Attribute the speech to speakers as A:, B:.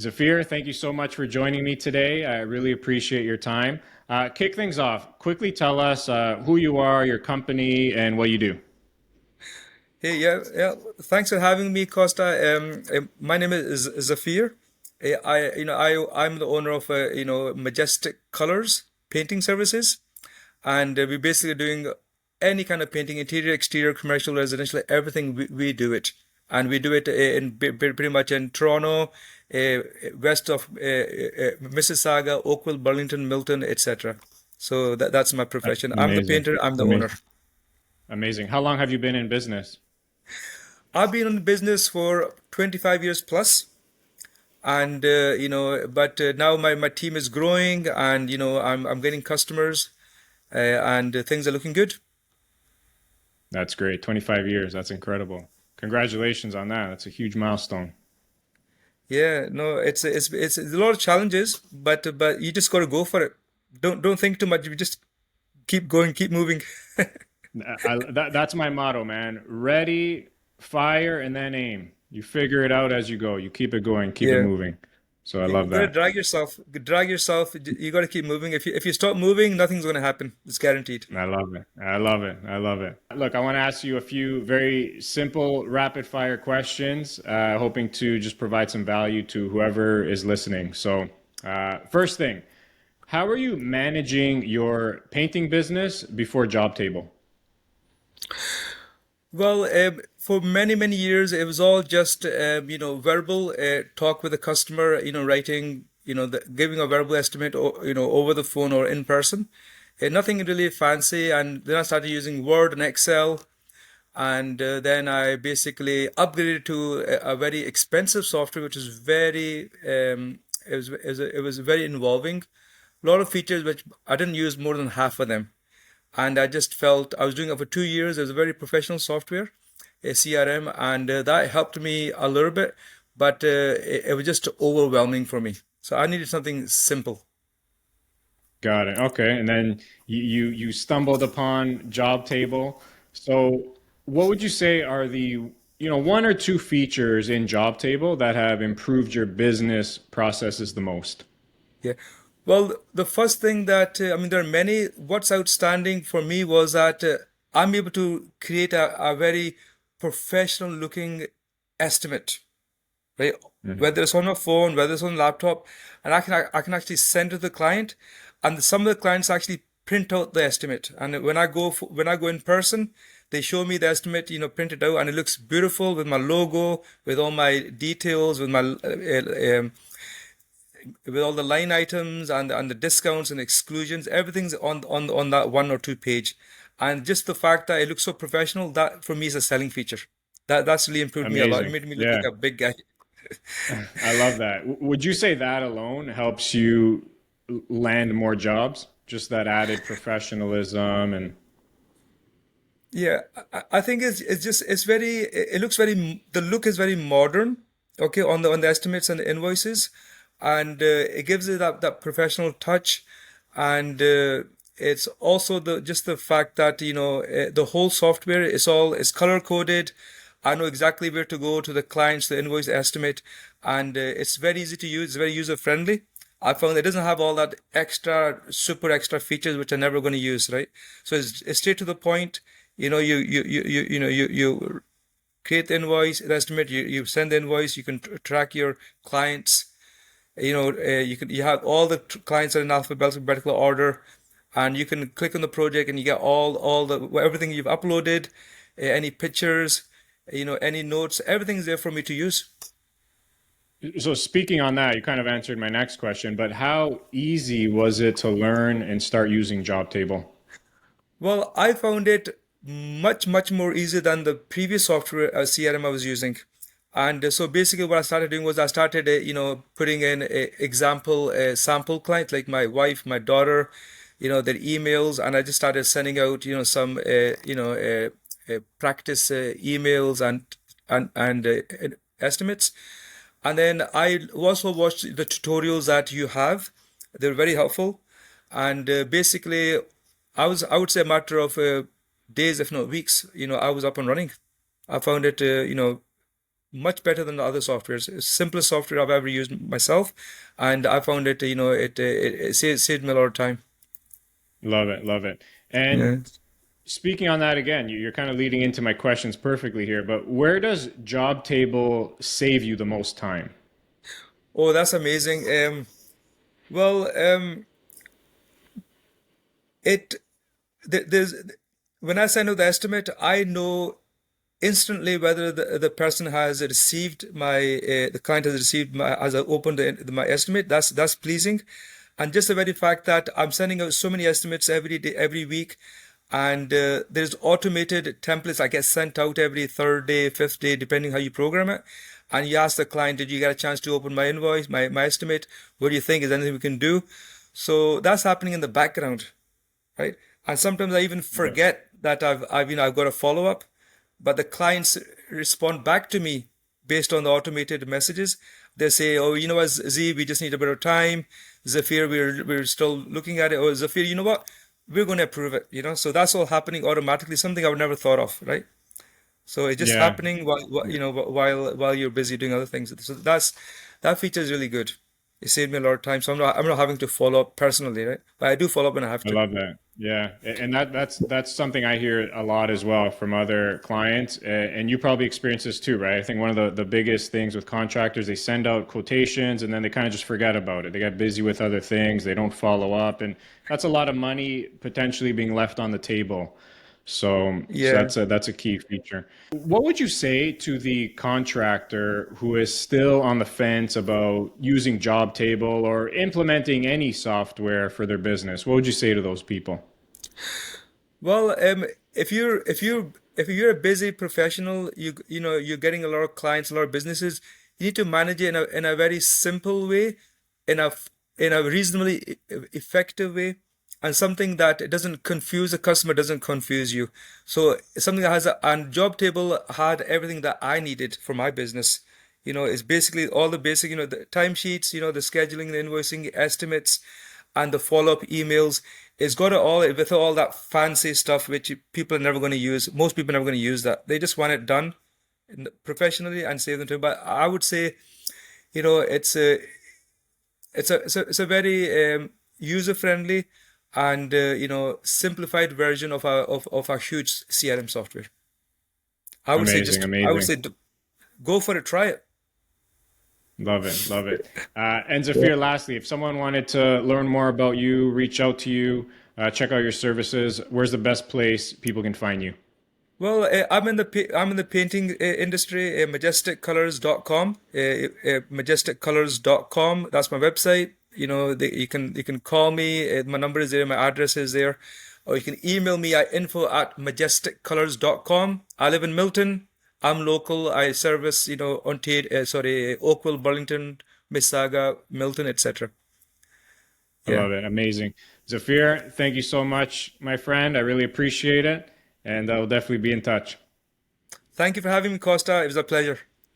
A: Zafir, thank you so much for joining me today. I really appreciate your time. Kick things off. Quickly tell us who you are, your company, and what you do.
B: Hey, yeah. Thanks for having me, Costa. My name is Zafir. I'm the owner of Majestic Colors Painting Services, and we're basically doing any kind of painting, interior, exterior, commercial, residential, everything. We do it, and we do it pretty much in Toronto, west of Mississauga, Oakville, Burlington, Milton, etc. So that's my
A: That's
B: profession. I'm the
A: amazing.
B: painter. I'm the owner.
A: Amazing. Amazing. How long have you been in business?
B: I've been in business for 25 years plus, and but now my team is growing, and I'm getting customers, and things are looking good.
A: That's great. 25 years. That's incredible. Congratulations on that. That's a huge milestone.
B: Yeah, no, it's a lot of challenges, but you just got to go for it. Don't think too much. You just keep going, keep moving.
A: That's my motto, man. Ready, fire, and then aim. You figure it out as you go. You keep it going, keep it
B: Yeah.
A: moving. So I
B: You
A: love
B: gotta
A: that.
B: drag yourself. Drag yourself. You gotta keep moving. If you stop moving, nothing's gonna happen. It's guaranteed.
A: I love it. I love it. I love it. Look, I want to ask you a few very simple rapid fire questions, hoping to just provide some value to whoever is listening. So, first thing, how are you managing your painting business before job table?
B: Well, for many years, it was all just verbal talk with the customer. Writing giving a verbal estimate, or over the phone or in person. Nothing really fancy. And then I started using Word and Excel, and then I basically upgraded to a very expensive software, which is very it was very involving. A lot of features which I didn't use more than half of them, and I just felt I was doing it for 2 years. It was a very professional software, a CRM, and that helped me a little bit, but it was just overwhelming for me. So I needed something simple.
A: Got it. Okay. And then you stumbled upon job table. So, what would you say are the one or two features in job table that have improved your business processes the most?
B: Yeah. Well, the first thing that I mean, there are many. What's outstanding for me was that I'm able to create a very professional looking estimate, right?
A: Mhm.
B: Whether it's on a phone, whether it's on a laptop, and I can actually send to the client, and some of the clients actually print out the estimate. And when I go in person, they show me the estimate, printed out, and it looks beautiful with my logo, with all my details, with all the line items and the discounts and exclusions. Everything's on that one or two page, and just the fact that it looks so professional, that for me is a selling feature. That's really improved me a lot. It
A: Amazing.
B: made me look like
A: Yeah.
B: a big guy.
A: I love that. Would you say that alone helps you land more jobs? Just that added professionalism and
B: Yeah, I think it's very, it looks very, the look is very modern, okay, on the estimates and the invoices, and it gives it that professional touch, and it's also the fact that the whole software is color coded. I know exactly where to go to the clients, the invoice estimate, and it's very easy to use. It's very user friendly. I found it doesn't have all that super extra features which I'm never going to use, right? So it's straight to the point. You create the invoice, the estimate. You send the invoice. You can track your clients. You have all the clients are in alphabetical order, and you can click on the project and you get all the everything you've uploaded, any pictures, any notes. Everything's there for me to use.
A: so speaking on that, you kind of answered my next question, but how easy was it to learn and start using job table?
B: Well, I found it much more easier than the previous software CRM I was using. And so basically what I started doing was I started, putting in a example, sample client, like my wife, my daughter, their emails, and I just started sending out, some, practice emails and estimates. And then I also watched the tutorials that you have. They're very helpful. And basically, I would say a matter of days, if not weeks, I was up and running. I found it, much better than the other softwares. It's the simplest software I've ever used myself, and I found it, it saved me a lot of time.
A: Love it, love it. And
B: Yeah.
A: speaking on that again, you're kind of leading into my questions perfectly here, but where does Job Table save you the most time?
B: Oh, that's amazing. Well, it there's when I send out the estimate, I know instantly whether the person has received the client has received has opened my estimate. That's pleasing, and just the very fact that I'm sending out so many estimates every day, every week, and there's automated templates I get sent out every third day, fifth day, depending how you program it. And you ask the client, did you get a chance to open my invoice, my estimate? What do you think? Is there anything we can do? So that's happening in the background, right? And sometimes I even
A: Yeah.
B: forget that I've got a follow up, but the clients respond back to me based on the automated messages. They say, "Oh, you know what, Z, we just need a bit of time. Zafir, we're still looking at it. Oh, Zafir, you know what? We're going to approve it." So that's all happening automatically. Something I would never thought of, right? So it's just
A: Yeah.
B: happening while you're busy doing other things. So that feature is really good. It saved me a lot of time. So I'm not having to follow up personally, right? But I do follow up when I have
A: I
B: to.
A: love that. Yeah, and that's something I hear a lot as well from other clients, and you probably experience this too, right? I think one of the biggest things with contractors, they send out quotations and then they kind of just forget about it. They get busy with other things, they don't follow up, and that's a lot of money potentially being left on the table. So
B: Yeah.
A: that's a key feature. What would you say to the contractor who is still on the fence about using Job Table or implementing any software for their business? What would you say to those people?
B: Well, if you're a busy professional, you're getting a lot of clients, a lot of businesses. You need to manage it in a very simple way, in a reasonably effective way, and something that it doesn't confuse the customer, doesn't confuse you. So something that has and Job Table had everything that I needed for my business. It's basically all the basic, the timesheets, the scheduling, the invoicing, estimates, and the follow-up emails. It's got it all with all that fancy stuff which people are never going to use. Most people are never going to use that. They just want it done professionally and save them time. But I would say, it's a very user-friendly and simplified version of a huge CRM software.
A: Amazing,
B: I would
A: amazing.
B: say go for it, try it.
A: Love it, love it. And Zafir, lastly, if someone wanted to learn more about you, reach out to you, check out your services, where's the best place people can find you?
B: Well, I'm in the painting industry. Majesticcolors.com. Majesticcolors.com. That's my website. You can call me. My number is there. My address is there. Or you can email me at info@majesticcolors.com. I live in Milton. I'm local. I service Ontario, sorry, Oakville, Burlington, Mississauga, Milton, etc.
A: I
B: Yeah.
A: love it. Amazing. Zafir, thank you so much, my friend. I really appreciate it. And I will definitely be in touch.
B: Thank you for having me, Costa. It was a pleasure.